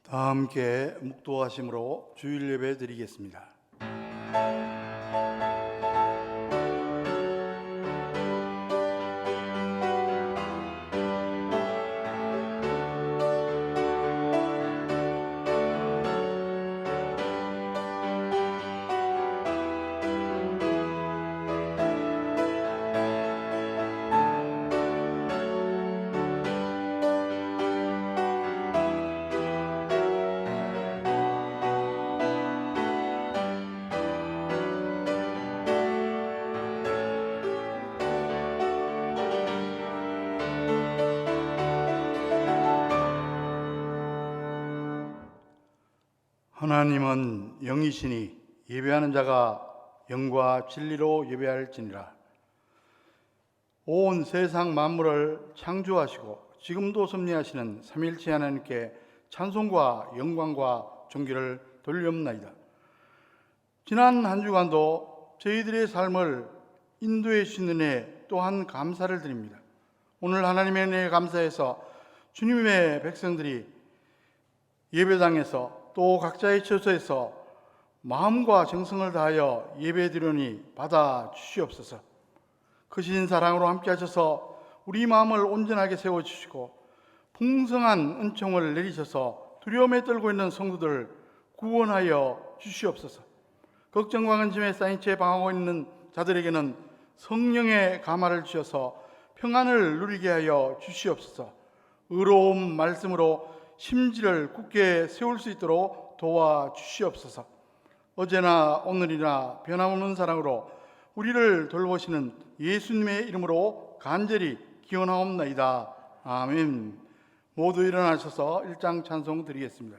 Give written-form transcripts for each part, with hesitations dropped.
다 함께 묵도하심으로 주일 예배 드리겠습니다. 하나님은 영이시니 예배하는 자가 영과 진리로 예배할지니라. 온 세상 만물을 창조하시고 지금도 섭리하시는 삼위일체 하나님께 찬송과 영광과 존귀를 돌리옵나이다. 지난 한 주간도 저희들의 삶을 인도해 주신 은혜 또한 감사를 드립니다. 오늘 하나님의 은혜에 감사해서 주님의 백성들이 예배당에서 또 각자의 처소에서 마음과 정성을 다하여 예배드리니 받아 주시옵소서. 크신 사랑으로 함께 하셔서 우리 마음을 온전하게 세워주시고 풍성한 은총을 내리셔서 두려움에 떨고 있는 성도들을 구원하여 주시옵소서. 걱정과 근심에 쌓인 채 방황하고 있는 자들에게는 성령의 감화를 주셔서 평안을 누리게 하여 주시옵소서. 의로운 말씀으로 심지를 굳게 세울 수 있도록 도와주시옵소서. 어제나 오늘이나 변함없는 사랑으로 우리를 돌보시는 예수님의 이름으로 간절히 기원하옵나이다. 아멘. 모두 일어나셔서 1장 찬송 드리겠습니다.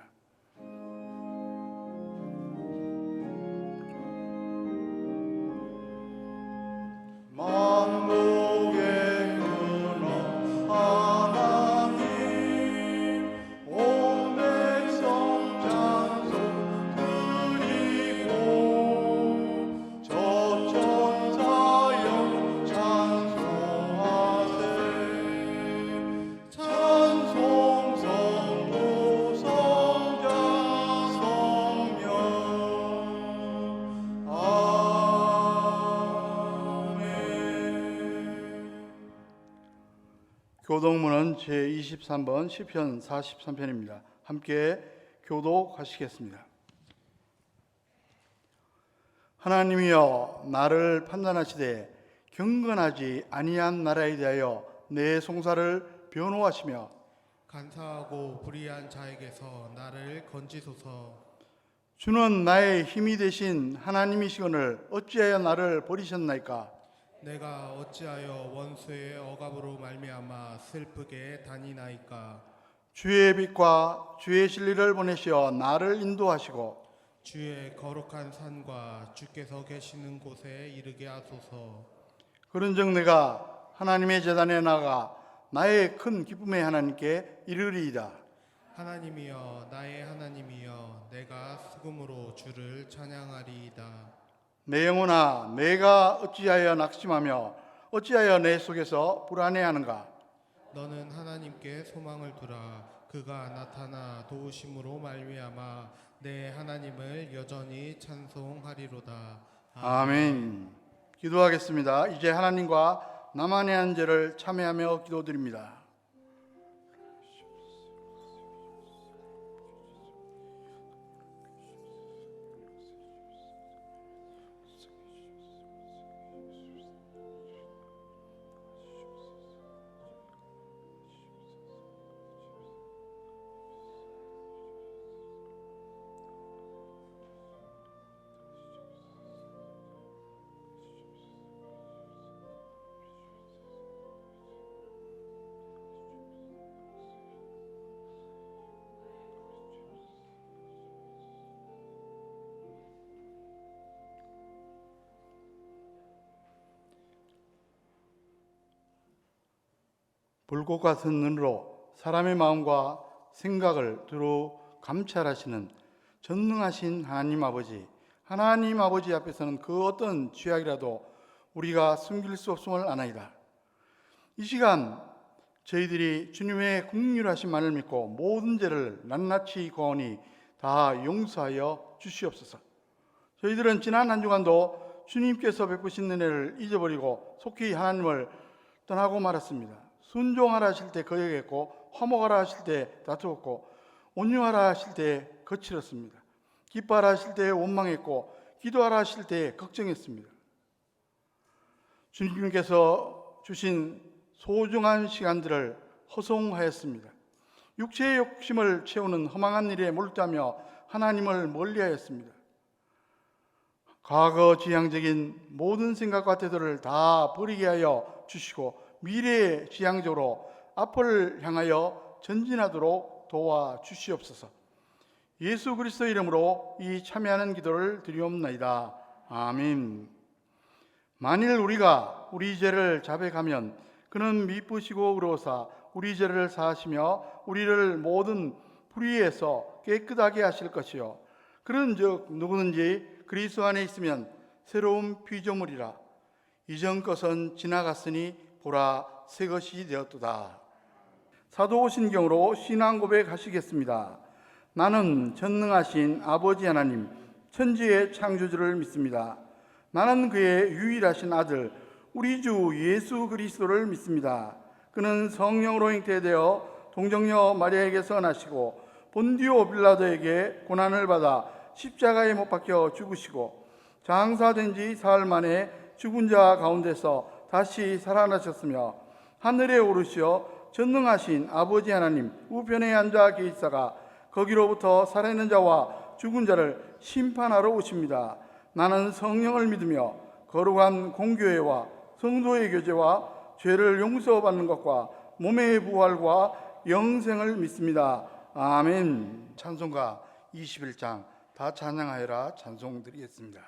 교독문은 제23번 시편 43편입니다. 함께 교독하시겠습니다. 하나님이여 나를 판단하시되 경건하지 아니한 나라에 대하여 내 송사를 변호하시며 간사하고 불의한 자에게서 나를 건지소서. 주는 나의 힘이 되신 하나님이시거늘 어찌하여 나를 버리셨나이까. 내가 어찌하여 원수의 억압으로 말미암아 슬프게 다니나이까. 주의 빛과 주의 진리를 보내시어 나를 인도하시고 주의 거룩한 산과 주께서 계시는 곳에 이르게 하소서. 그런즉 내가 하나님의 제단에 나가 나의 큰 기쁨의 하나님께 이르리이다. 하나님이여 나의 하나님이여 내가 수금으로 주를 찬양하리이다. 내 영혼아 내가 어찌하여 낙심하며 어찌하여 내 속에서 불안해하는가. 너는 하나님께 소망을 두라. 그가 나타나 도우심으로 말미암아 내 하나님을 여전히 찬송하리로다. 아멘. 기도하겠습니다. 이제 하나님과 나만의 한 죄를 참회하며 기도드립니다. 불꽃 같은 눈으로 사람의 마음과 생각을 두루 감찰하시는 전능하신 하나님 아버지 앞에서는 그 어떤 죄악이라도 우리가 숨길 수 없음을 아나이다. 이 시간 저희들이 주님의 긍휼하심만을 믿고 모든 죄를 낱낱이 구하오니 다 용서하여 주시옵소서. 저희들은 지난 한 주간도 주님께서 베푸신 은혜를 잊어버리고 속히 하나님을 떠나고 말았습니다. 순종하라 하실 때 거역했고, 화목하라 하실 때 다투었고, 온유하라 하실 때 거칠었습니다. 기뻐하라 하실 때 원망했고, 기도하라 하실 때 걱정했습니다. 주님께서 주신 소중한 시간들을 허송하였습니다. 육체의 욕심을 채우는 허망한 일에 몰두하며 하나님을 멀리하였습니다. 과거 지향적인 모든 생각과 태도를 다 버리게 하여 주시고 미래 지향적으로 앞을 향하여 전진하도록 도와주시옵소서. 예수 그리스도 이름으로 이 참여하는 기도를 드리옵나이다. 아멘. 만일 우리가 우리 죄를 자백하면 그는 미쁘시고 의로우사 우리 죄를 사하시며 우리를 모든 불의에서 깨끗하게 하실 것이요 그런즉 누구든지 그리스도 안에 있으면 새로운 피조물이라 이전 것은 지나갔으니 보라 새 것이 되었도다. 사도신경으로 신앙 고백하시겠습니다. 나는 전능하신 아버지 하나님 천지의 창조주를 믿습니다. 나는 그의 유일하신 아들 우리 주 예수 그리스도를 믿습니다. 그는 성령으로 잉태되어 동정녀 마리아에게서 나시고 본디오 빌라도에게 고난을 받아 십자가에 못 박혀 죽으시고 장사된 지 사흘 만에 죽은 자 가운데서 다시 살아나셨으며 하늘에 오르시어 전능하신 아버지 하나님 우편에 앉아 계시다가 거기로부터 살아있는 자와 죽은 자를 심판하러 오십니다. 나는 성령을 믿으며 거룩한 공교회와 성도의 교제와 죄를 용서받는 것과 몸의 부활과 영생을 믿습니다. 아멘. 찬송가 21장 다 찬양하여라 찬송 드리겠습니다.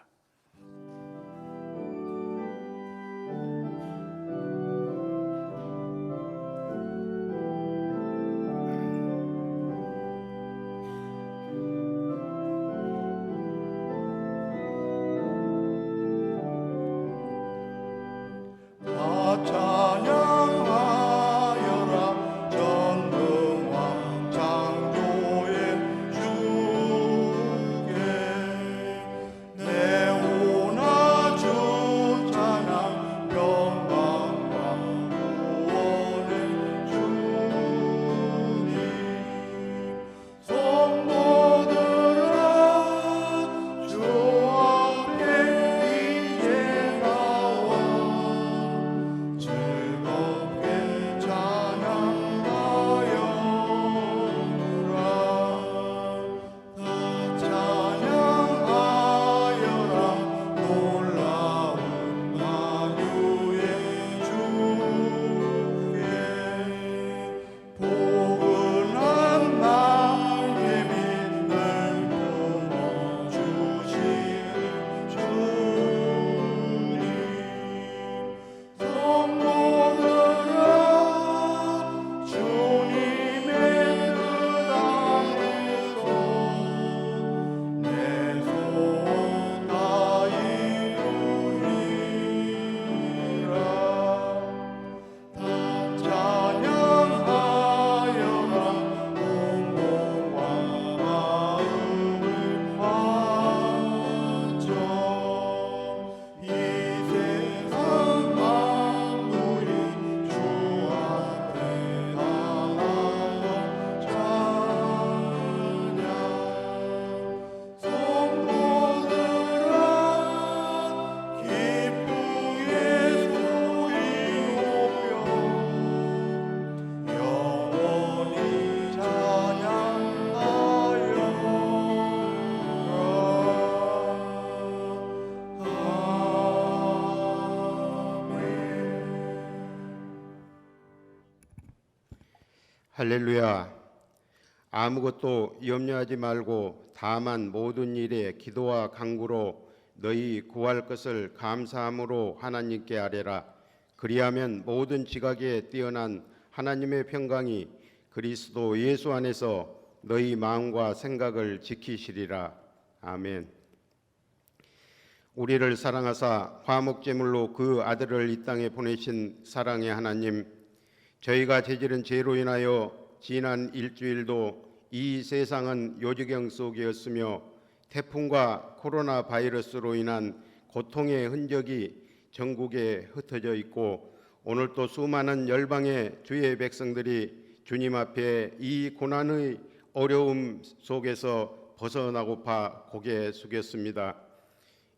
할렐루야. 아무것도 염려하지 말고 다만 모든 일에 기도와 간구로 너희 구할 것을 감사함으로 하나님께 아뢰라. 그리하면 모든 지각에 뛰어난 하나님의 평강이 그리스도 예수 안에서 너희 마음과 생각을 지키시리라. 아멘. 우리를 사랑하사 화목제물로 그 아들을 이 땅에 보내신 사랑의 하나님, 저희가 저지른 죄로 인하여 지난 일주일도 이 세상은 요지경 속이었으며 태풍과 코로나 바이러스로 인한 고통의 흔적이 전국에 흩어져 있고 오늘 또 수많은 열방의 주의 백성들이 주님 앞에 이 고난의 어려움 속에서 벗어나고파 고개 숙였습니다.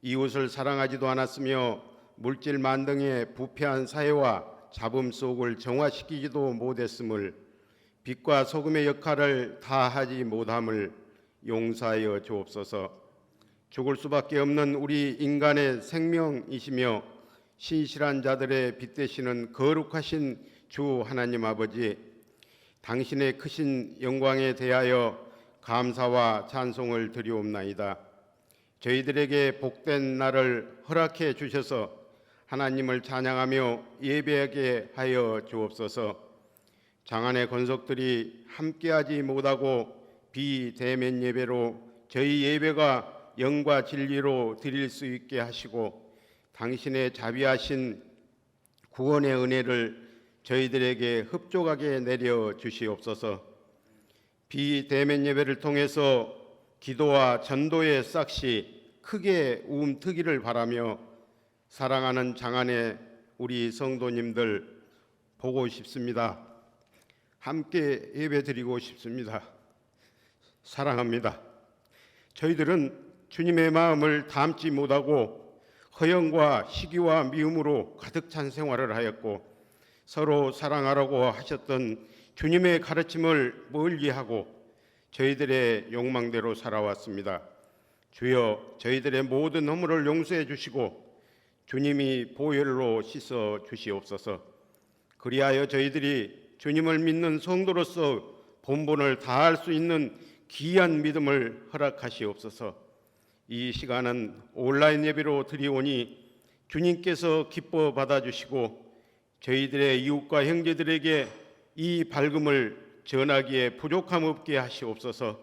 이웃을 사랑하지도 않았으며 물질 만등의 부패한 사회와 잡음 속을 정화시키지도 못했음을 빛과 소금의 역할을 다하지 못함을 용서하여 주옵소서. 죽을 수밖에 없는 우리 인간의 생명이시며 신실한 자들의 빛 되시는 거룩하신 주 하나님 아버지, 당신의 크신 영광에 대하여 감사와 찬송을 드리옵나이다. 저희들에게 복된 날을 허락해 주셔서 하나님을 찬양하며 예배하게 하여 주옵소서. 장안의 권속들이 함께하지 못하고 비대면 예배로 저희 예배가 영과 진리로 드릴 수 있게 하시고 당신의 자비하신 구원의 은혜를 저희들에게 흡족하게 내려 주시옵소서. 비대면 예배를 통해서 기도와 전도의 싹시 크게 움트기를 바라며 사랑하는 장안의 우리 성도님들 보고 싶습니다. 함께 예배드리고 싶습니다. 사랑합니다. 저희들은 주님의 마음을 담지 못하고 허영과 시기와 미움으로 가득 찬 생활을 하였고 서로 사랑하라고 하셨던 주님의 가르침을 멀리하고 저희들의 욕망대로 살아왔습니다. 주여, 저희들의 모든 허물을 용서해 주시고 주님이 보혈로 씻어 주시옵소서. 그리하여 저희들이 주님을 믿는 성도로서 본분을 다할 수 있는 귀한 믿음을 허락하시옵소서. 이 시간은 온라인 예배로 드리오니 주님께서 기뻐 받아주시고 저희들의 이웃과 형제들에게 이 밝음을 전하기에 부족함 없게 하시옵소서.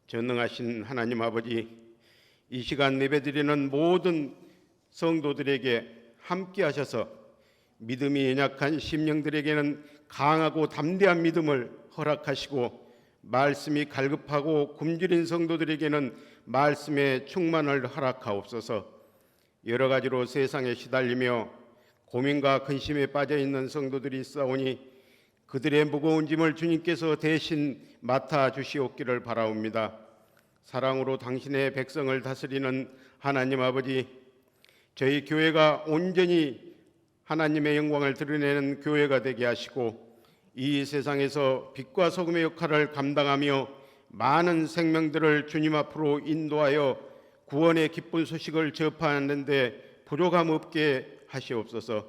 전능하신 하나님 아버지, 이 시간 예배드리는 모든 성도들에게 함께 하셔서 믿음이 연약한 심령들에게는 강하고 담대한 믿음을 허락하시고 말씀이 갈급하고 굶주린 성도들에게는 말씀의 충만을 허락하옵소서. 여러 가지로 세상에 시달리며 고민과 근심에 빠져 있는 성도들이 있사오니 그들의 무거운 짐을 주님께서 대신 맡아 주시옵기를 바라옵니다. 사랑으로 당신의 백성을 다스리는 하나님 아버지, 저희 교회가 온전히 하나님의 영광을 드러내는 교회가 되게 하시고 이 세상에서 빛과 소금의 역할을 감당하며 많은 생명들을 주님 앞으로 인도하여 구원의 기쁜 소식을 접하는 데 부족함 없게 하시옵소서.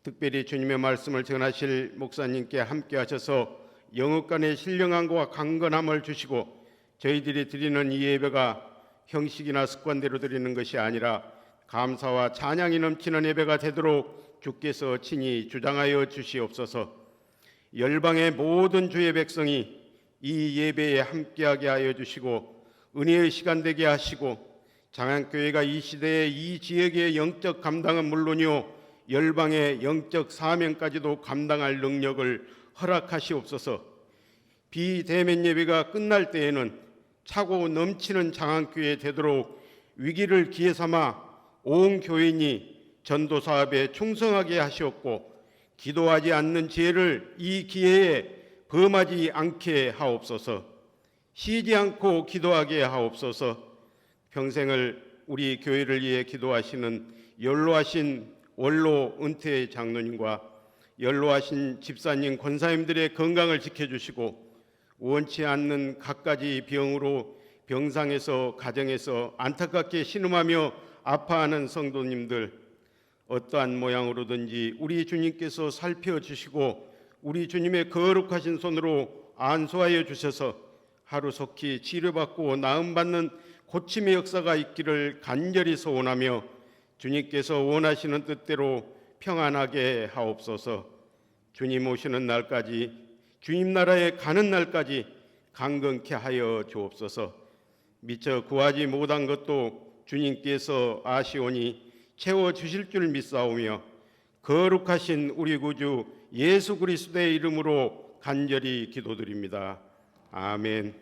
특별히 주님의 말씀을 전하실 목사님께 함께 하셔서 영업 간의 신령함과 강건함을 주시고 저희들이 드리는 이 예배가 형식이나 습관대로 드리는 것이 아니라 감사와 찬양이 넘치는 예배가 되도록 주께서 친히 주장하여 주시옵소서. 열방의 모든 주의 백성이 이 예배에 함께하게 하여 주시고 은혜의 시간 되게 하시고 장안교회가 이 시대의 이 지역의 영적 감당은 물론이요 열방의 영적 사명까지도 감당할 능력을 허락하시옵소서. 비대면 예배가 끝날 때에는 차고 넘치는 장안교회 되도록 위기를 기회 삼아 온 교인이 전도 사업에 충성하게 하시옵고 기도하지 않는 죄를 이 기회에 범하지 않게 하옵소서. 쉬지 않고 기도하게 하옵소서. 평생을 우리 교회를 위해 기도하시는 연로하신 원로 은퇴 장로님과 연로하신 집사님 권사님들의 건강을 지켜주시고 원치 않는 갖가지 병으로 병상에서 가정에서 안타깝게 신음하며 아파하는 성도님들 어떠한 모양으로든지 우리 주님께서 살펴주시고 우리 주님의 거룩하신 손으로 안수하여 주셔서 하루속히 치료받고 나음받는 고침의 역사가 있기를 간절히 소원하며 주님께서 원하시는 뜻대로 평안하게 하옵소서. 주님 오시는 날까지 주님 나라에 가는 날까지 강건케 하여 주옵소서. 미처 구하지 못한 것도 주님께서 아시오니 채워주실 줄 믿사오며 거룩하신 우리 구주 예수 그리스도의 이름으로 간절히 기도드립니다. 아멘.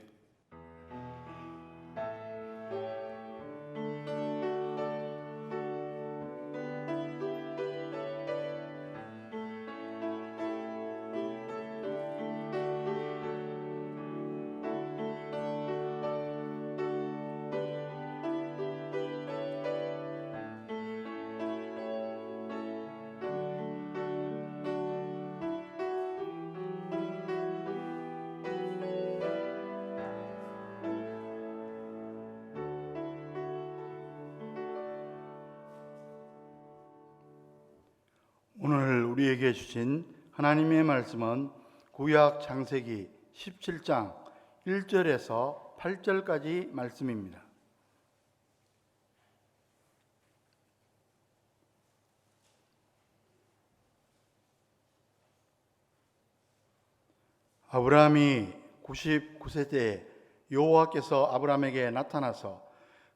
오늘 우리에게 주신 하나님의 말씀은 구약 창세기 17장 1절에서 8절까지 말씀입니다. 아브라함이 99세 때에 여호와께서 아브라함에게 나타나서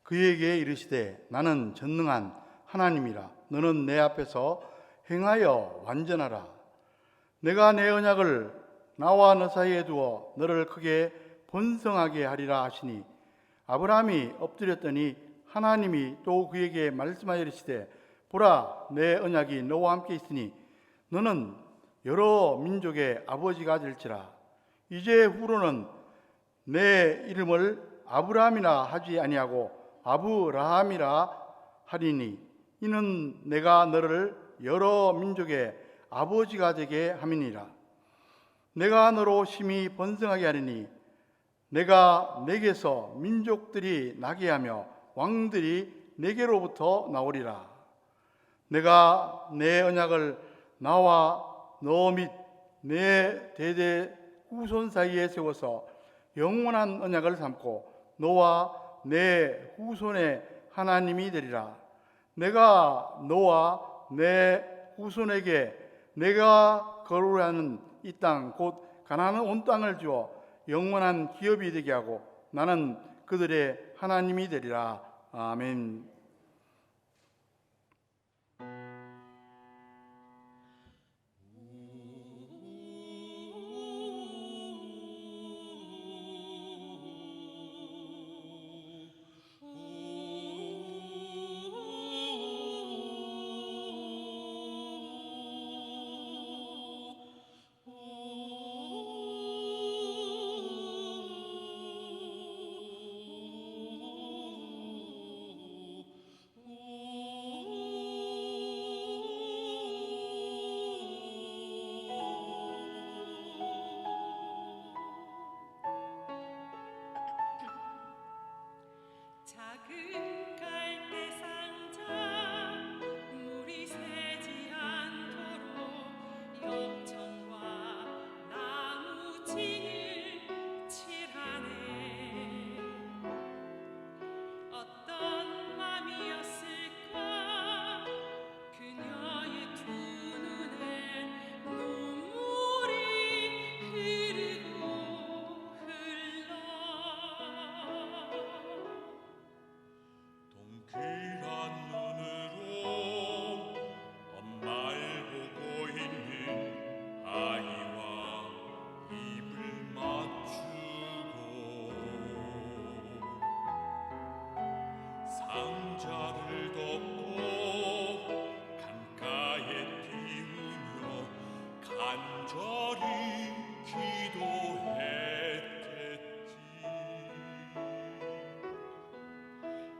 그에게 이르시되 나는 전능한 하나님이라. 너는 내 앞에서 행하여 완전하라. 내가 내 언약을 나와 너 사이에 두어 너를 크게 번성하게 하리라 하시니 아브라함이 엎드렸더니 하나님이 또 그에게 말씀하여 이르시되 보라 내 언약이 너와 함께 있으니 너는 여러 민족의 아버지가 될지라. 이제 후로는 내 이름을 아브라함이라 하지 아니하고 아브라함이라 하리니 이는 내가 너를 여러 민족의 아버지가 되게 함이니라. 내가 너로 심히 번성하게 하리니 내가 내게서 민족들이 나게 하며 왕들이 내게로부터 나오리라. 내가 내 언약을 나와 너 및 내 대대 후손 사이에 세워서 영원한 언약을 삼고 너와 내 후손의 하나님이 되리라. 내가 너와 내 후손에게 내가 거류하는 이 땅 곧 가나안 온 땅을 주어 영원한 기업이 되게 하고 나는 그들의 하나님이 되리라. 아멘. 작은 갈대 상자 물이 새지 않도록 엽전과 나무 진을 칠하네. 어떤 맘이었을까 그녀의 두 눈에 눈물이 흐르고 흘러 동그란 눈으로 엄마를 보고 있는 아이와 입을 맞추고 상자를 덮고 강가에 띄우며 간절히 기도했겠지.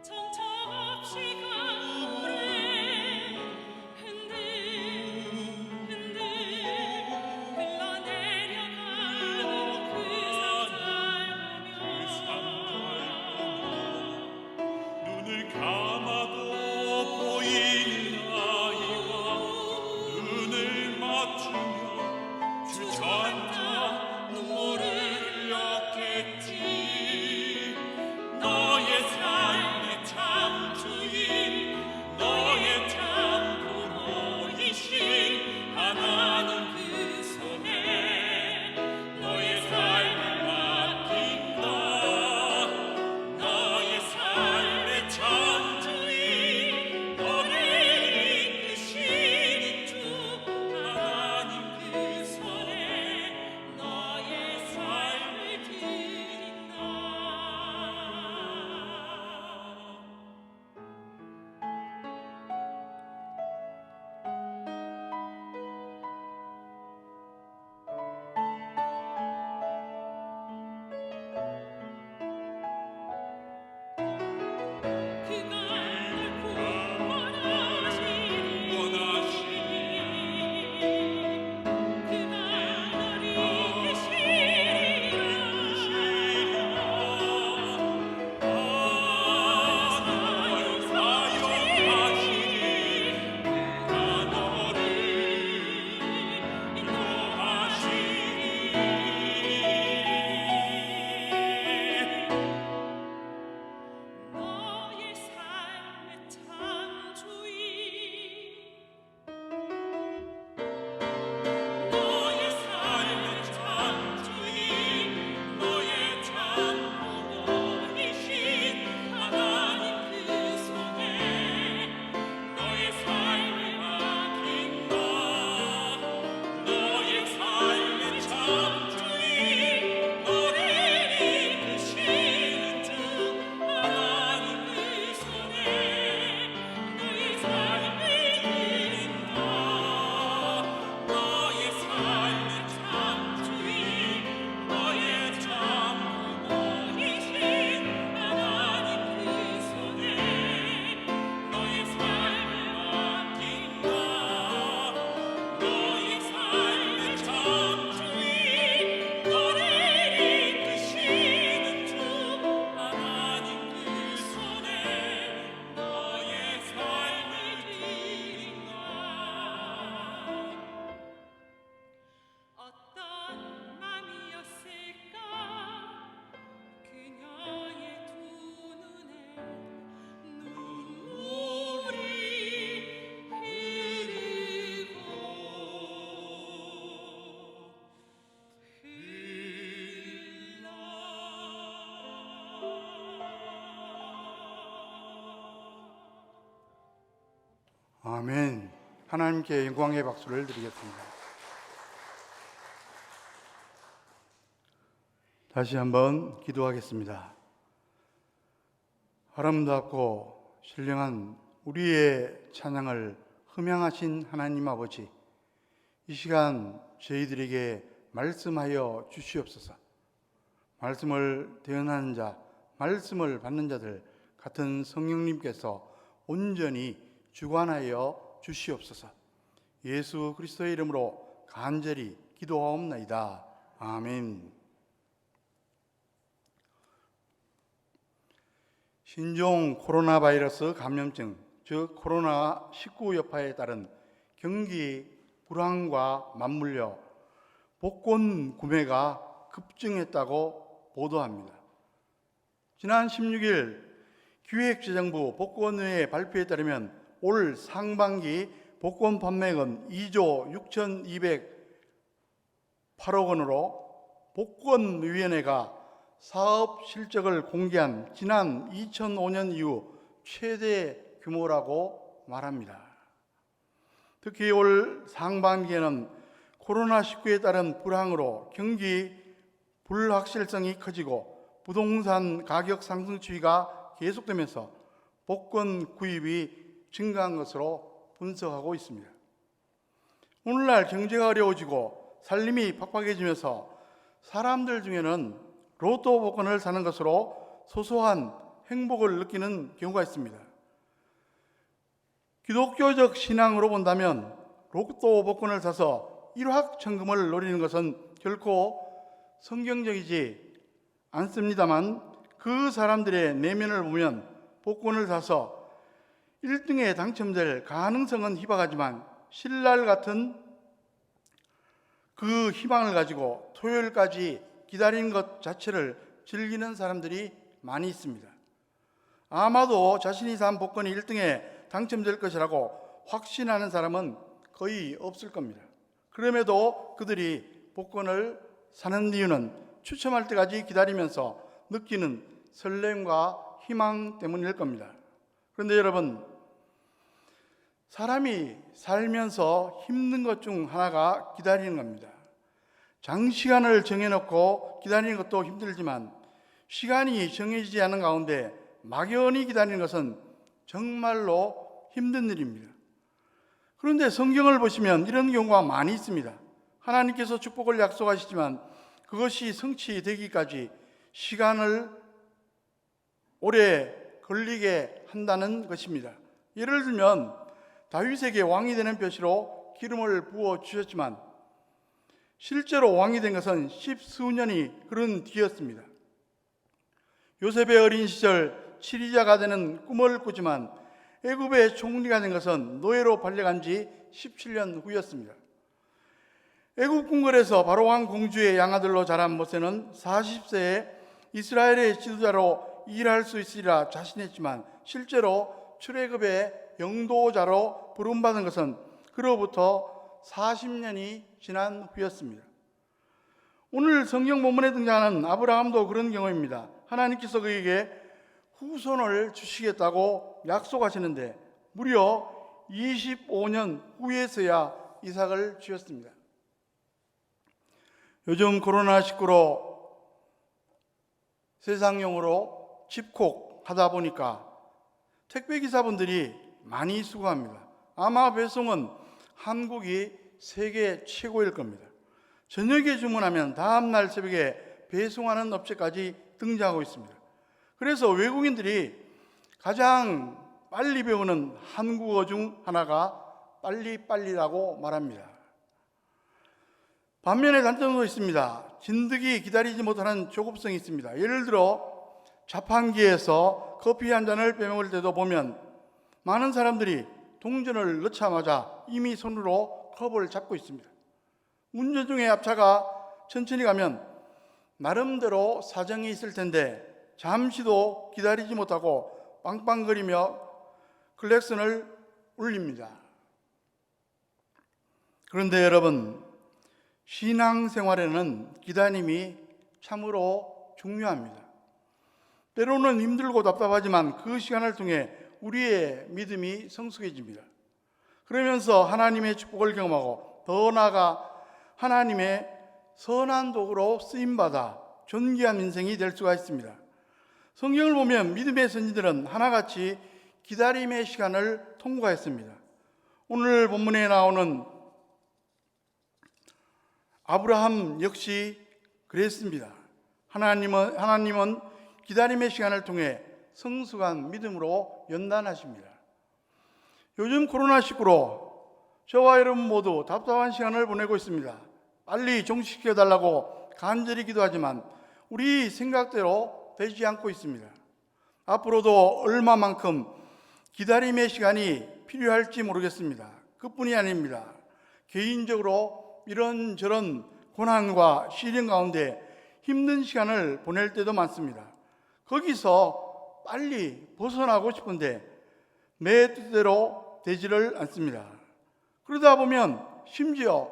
정처없이 강물에 흔들흔들 흘러내려가는 그 상자를 보며 눈을 감아도 아멘. 하나님께 영광의 박수를 드리겠습니다. 다시 한번 기도하겠습니다. 아름답고 신령한 우리의 찬양을 흠양하신 하나님 아버지, 이 시간 저희들에게 말씀하여 주시옵소서. 말씀을 대언하는 자, 말씀을 받는 자들 같은 성령님께서 온전히 주관하여 주시옵소서. 예수 그리스도의 이름으로 간절히 기도하옵나이다. 아멘. 신종 코로나 바이러스 감염증, 즉 코로나19 여파에 따른 경기 불황과 맞물려 복권 구매가 급증했다고 보도합니다. 지난 16일 기획재정부 복권의 발표에 따르면 올 상반기 복권 판매액은 2조 6,208억 원으로 복권위원회가 사업 실적을 공개한 지난 2005년 이후 최대 규모라고 말합니다. 특히 올 상반기에는 코로나19에 따른 불황으로 경기 불확실성이 커지고 부동산 가격 상승 추이가 계속되면서 복권 구입이 증가한 것으로 분석하고 있습니다. 오늘날 경제가 어려워지고 살림이 팍팍해지면서 사람들 중에는 로또 복권을 사는 것으로 소소한 행복을 느끼는 경우가 있습니다. 기독교적 신앙으로 본다면 로또 복권을 사서 일확천금을 노리는 것은 결코 성경적이지 않습니다만, 그 사람들의 내면을 보면 복권을 사서 1등에 당첨될 가능성은 희박하지만 신랄 같은 그 희망을 가지고 토요일까지 기다리는 것 자체를 즐기는 사람들이 많이 있습니다. 아마도 자신이 산 복권이 1등에 당첨될 것이라고 확신하는 사람은 거의 없을 겁니다. 그럼에도 그들이 복권을 사는 이유는 추첨할 때까지 기다리면서 느끼는 설렘과 희망 때문일 겁니다. 그런데 여러분, 사람이 살면서 힘든 것 중 하나가 기다리는 겁니다. 장시간을 정해놓고 기다리는 것도 힘들지만 시간이 정해지지 않은 가운데 막연히 기다리는 것은 정말로 힘든 일입니다. 그런데 성경을 보시면 이런 경우가 많이 있습니다. 하나님께서 축복을 약속하시지만 그것이 성취되기까지 시간을 오래 걸리게 한다는 것입니다. 예를 들면 다윗에게 왕이 되는 표시로 기름을 부어 주셨지만 실제로 왕이 된 것은 십수년이 흐른 뒤였습니다. 요셉의 어린 시절 치리자가 되는 꿈을 꾸지만 애굽의 총리가 된 것은 노예로 발려간 지 17년 후였습니다. 애굽 궁궐에서 바로왕 공주의 양아들로 자란 모세는 40세에 이스라엘의 지도자로 일할 수 있으리라 자신했지만 실제로 출애굽의 영도자로 부름받은 것은 그로부터 40년이 지난 후였습니다. 오늘 성경 본문에 등장하는 아브라함도 그런 경우입니다. 하나님께서 그에게 후손을 주시겠다고 약속하시는데 무려 25년 후에서야 이삭을 주셨습니다. 요즘 코로나19로 세상용어로 집콕하다 보니까 택배기사분들이 많이 수고합니다. 아마 배송은 한국이 세계 최고일 겁니다. 저녁에 주문하면 다음날 새벽에 배송하는 업체까지 등장하고 있습니다. 그래서 외국인들이 가장 빨리 배우는 한국어 중 하나가 빨리빨리라고 말합니다. 반면에 단점도 있습니다. 진득이 기다리지 못하는 조급성이 있습니다. 예를 들어 자판기에서 커피 한 잔을 빼먹을 때도 보면 많은 사람들이 동전을 넣자마자 이미 손으로 컵을 잡고 있습니다. 운전 중에 앞차가 천천히 가면 나름대로 사정이 있을 텐데 잠시도 기다리지 못하고 빵빵거리며 클렉슨을 울립니다. 그런데 여러분, 신앙생활에는 기다림이 참으로 중요합니다. 때로는 힘들고 답답하지만 그 시간을 통해 우리의 믿음이 성숙해집니다. 그러면서 하나님의 축복을 경험하고 더 나아가 하나님의 선한 도구로 쓰임받아 존귀한 인생이 될 수가 있습니다. 성경을 보면 믿음의 선지들은 하나같이 기다림의 시간을 통과했습니다. 오늘 본문에 나오는 아브라함 역시 그랬습니다. 하나님은 기다림의 시간을 통해 성숙한 믿음으로 연단하십니다. 요즘 코로나19로 저와 여러분 모두 답답한 시간을 보내고 있습니다. 빨리 종식시켜달라고 간절히 기도하지만 우리 생각대로 되지 않고 있습니다. 앞으로도 얼마만큼 기다림의 시간이 필요할지 모르겠습니다. 그뿐이 아닙니다. 개인적으로 이런저런 고난과 시련 가운데 힘든 시간을 보낼 때도 많습니다. 거기서 빨리 벗어나고 싶은데 내 뜻대로 되지를 않습니다. 그러다 보면 심지어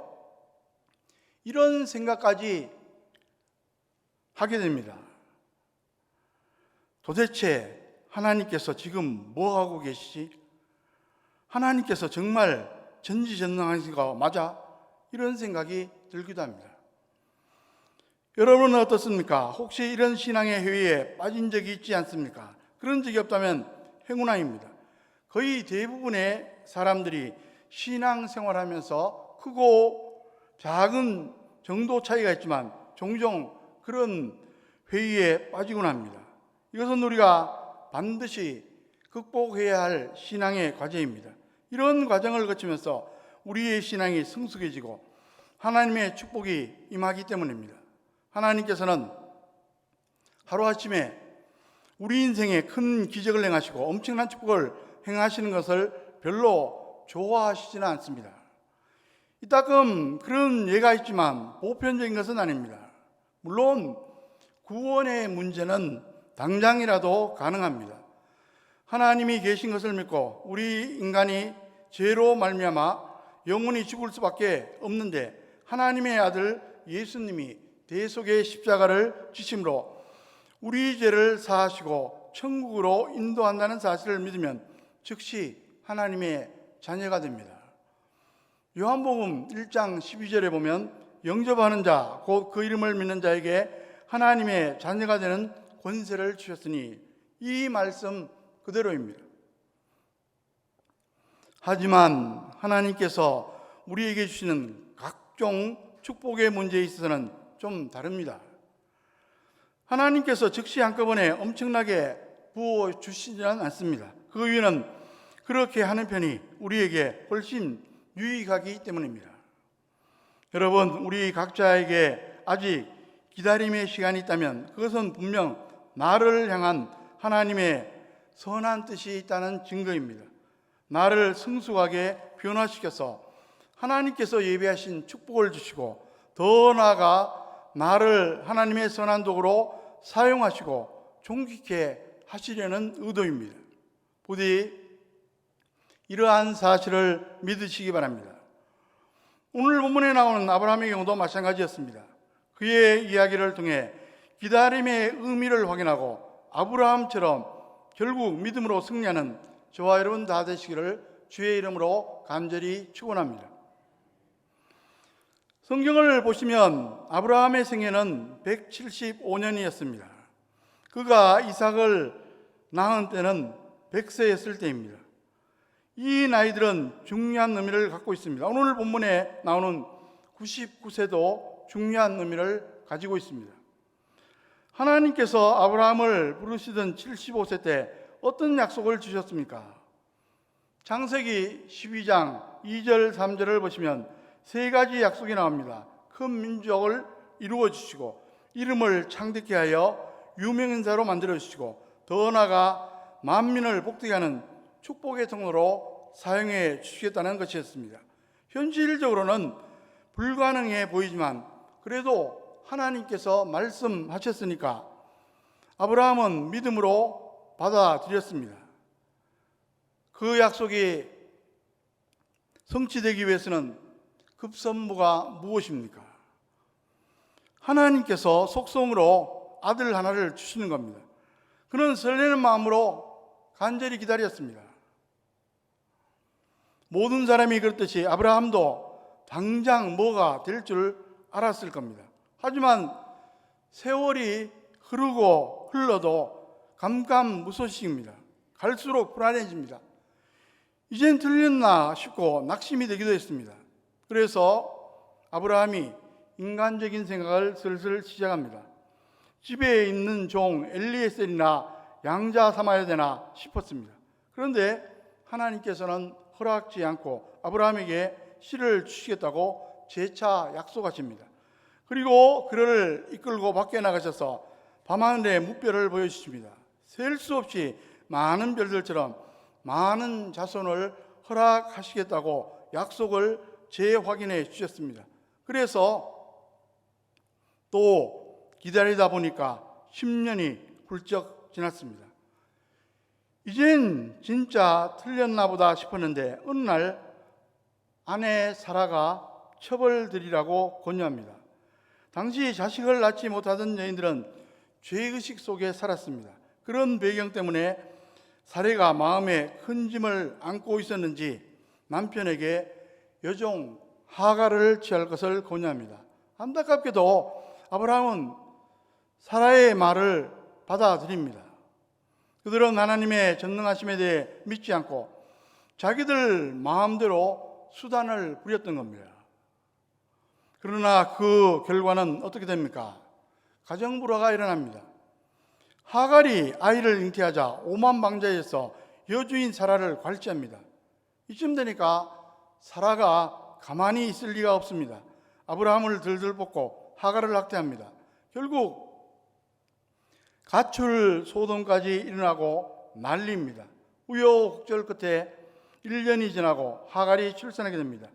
이런 생각까지 하게 됩니다. 도대체 하나님께서 지금 뭐 하고 계시지? 하나님께서 정말 전지전능하신 거 맞아? 이런 생각이 들기도 합니다. 여러분은 어떻습니까? 혹시 이런 신앙의 회의에 빠진 적이 있지 않습니까? 그런 적이 없다면 행운아입니다. 거의 대부분의 사람들이 신앙생활하면서 크고 작은 정도 차이가 있지만 종종 그런 회의에 빠지곤 합니다. 이것은 우리가 반드시 극복해야 할 신앙의 과제입니다. 이런 과정을 거치면서 우리의 신앙이 성숙해지고 하나님의 축복이 임하기 때문입니다. 하나님께서는 하루아침에 우리 인생에 큰 기적을 행하시고 엄청난 축복을 행하시는 것을 별로 좋아하시지는 않습니다. 이따금 그런 예가 있지만 보편적인 것은 아닙니다. 물론 구원의 문제는 당장이라도 가능합니다. 하나님이 계신 것을 믿고 우리 인간이 죄로 말미암아 영원히 죽을 수밖에 없는데 하나님의 아들 예수님이 대속의 십자가를 지심으로 우리 죄를 사하시고 천국으로 인도한다는 사실을 믿으면 즉시 하나님의 자녀가 됩니다. 요한복음 1장 12절에 보면 영접하는 자, 곧 그 이름을 믿는 자에게 하나님의 자녀가 되는 권세를 주셨으니 이 말씀 그대로입니다. 하지만 하나님께서 우리에게 주시는 각종 축복의 문제에 있어서는 좀 다릅니다. 하나님께서 즉시 한꺼번에 엄청나게 부어주시지는 않습니다. 그 이유는 그렇게 하는 편이 우리에게 훨씬 유익하기 때문입니다. 여러분, 우리 각자에게 아직 기다림의 시간이 있다면 그것은 분명 나를 향한 하나님의 선한 뜻이 있다는 증거입니다. 나를 성숙하게 변화시켜서 하나님께서 예비하신 축복을 주시고 더 나아가 나를 하나님의 선한 도구로 사용하시고 존귀케 하시려는 의도입니다. 부디 이러한 사실을 믿으시기 바랍니다. 오늘 본문에 나오는 아브라함의 경우도 마찬가지였습니다. 그의 이야기를 통해 기다림의 의미를 확인하고 아브라함처럼 결국 믿음으로 승리하는 저와 여러분 다 되시기를 주의 이름으로 간절히 축원합니다. 성경을 보시면 아브라함의 생애는 175년이었습니다. 그가 이삭을 낳은 때는 100세였을 때입니다. 이 나이들은 중요한 의미를 갖고 있습니다. 오늘 본문에 나오는 99세도 중요한 의미를 가지고 있습니다. 하나님께서 아브라함을 부르시던 75세 때 어떤 약속을 주셨습니까? 창세기 12장 2절 3절을 보시면 세 가지 약속이 나옵니다. 큰 민족을 이루어 주시고 이름을 창대케 하여 유명인사로 만들어 주시고 더 나아가 만민을 복되게 하는 축복의 통로로 사용해 주시겠다는 것이었습니다. 현실적으로는 불가능해 보이지만 그래도 하나님께서 말씀하셨으니까 아브라함은 믿음으로 받아들였습니다. 그 약속이 성취되기 위해서는 급선무가 무엇입니까? 하나님께서 속성으로 아들 하나를 주시는 겁니다. 그는 설레는 마음으로 간절히 기다렸습니다. 모든 사람이 그렇듯이 아브라함도 당장 뭐가 될 줄 알았을 겁니다. 하지만 세월이 흐르고 흘러도 감감무소식입니다. 갈수록 불안해집니다. 이젠 틀렸나 싶고 낙심이 되기도 했습니다. 그래서 아브라함이 인간적인 생각을 슬슬 시작합니다. 집에 있는 종 엘리에셀이나 양자 삼아야 되나 싶었습니다. 그런데 하나님께서는 허락지 않고 아브라함에게 씨를 주시겠다고 재차 약속하십니다. 그리고 그를 이끌고 밖에 나가셔서 밤하늘의 무별을 보여주십니다. 셀 수 없이 많은 별들처럼 많은 자손을 허락하시겠다고 약속을 재확인해 주셨습니다. 그래서 또 기다리다 보니까 10년이 훌쩍 지났습니다. 이젠 진짜 틀렸나 보다 싶었는데 어느 날 아내 사라가 처벌드리라고 권유합니다. 당시 자식을 낳지 못하던 여인들은 죄의식 속에 살았습니다. 그런 배경 때문에 사례가 마음에 큰 짐을 안고 있었는지 남편에게 여종 하갈을 취할 것을 권유합니다. 안타깝게도 아브라함은 사라의 말을 받아들입니다. 그들은 하나님의 전능하심에 대해 믿지 않고 자기들 마음대로 수단을 부렸던 겁니다. 그러나 그 결과는 어떻게 됩니까? 가정불화가 일어납니다. 하갈이 아이를 잉태하자 오만방자에서 여주인 사라를 관리합니다. 이쯤 되니까 사라가 가만히 있을 리가 없습니다. 아브라함을 들들 볶고 하갈을 학대합니다. 결국 가출 소동까지 일어나고 난리입니다. 우여곡절 끝에 1년이 지나고 하갈이 출산하게 됩니다.